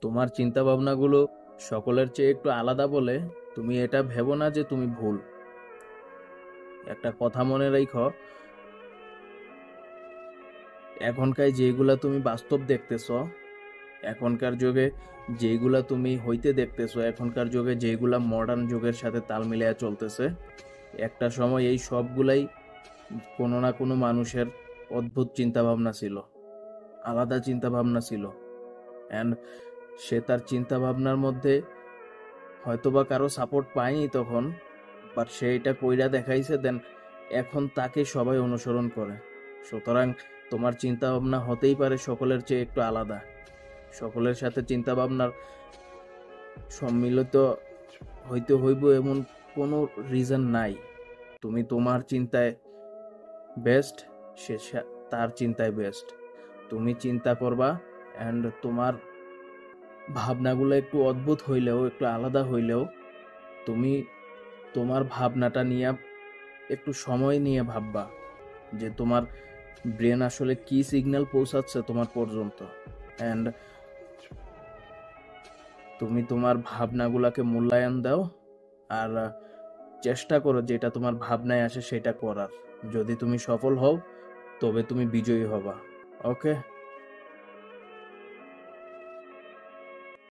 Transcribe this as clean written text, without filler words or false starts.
তোমার চিন্তা ভাবনাগুলো সকলের চেয়ে একটু আলাদা বলে তুমি এটা ভেবো না যে তুমি ভুল। একটা কথা মনে রাখো, এখনকার যেগুলা তুমি বাস্তব দেখতেছো, এখনকার যুগে যেগুলা তুমি হইতে দেখতেছো, এখনকার যুগে যেগুলা মডার্ন যুগের সাথে তাল মিলিয়ে চলতেছে, একটা সময় এই সবগুলাই কোনো না কোনো মানুষের অদ্ভুত চিন্তা ভাবনা ছিল, আলাদা চিন্তা ভাবনা ছিল। অ্যান্ড সে তার চিন্তা ভাবনার মধ্যে হয়তোবা কারো সাপোর্ট পায়নি তখন, বাট সে এটা কইরা দেখাইছে, দেন এখন তাকে সবাই অনুসরণ করে। সুতরাং তোমার চিন্তা ভাবনা হতেই পারে সকলের চেয়ে একটু আলাদা, সকলের সাথে চিন্তা ভাবনার সম্মিলিত হইতে হইব এমন কোনো রিজন নাই। তুমি তোমার চিন্তায় বেস্ট, সে তার চিন্তায় বেস্ট। তুমি চিন্তা করবা, অ্যান্ড তোমার ভাবনাগুলো একটু অদ্ভুত হইলেও, একটু আলাদা হইলেও, তুমি তোমার ভাবনাটা নিয়ে একটু সময় নিয়ে ভাববা যে তোমার ব্রেন আসলে কি সিগন্যাল পৌঁছাচ্ছে তোমার পর্যন্ত। অ্যান্ড তুমি তোমার ভাবনাগুলোকে মূল্যায়ন দাও, আর চেষ্টা করো যেটা তোমার ভাবনায় আসে সেটা করার। যদি তুমি সফল হও তবে তুমি বিজয়ী হবা। ওকে।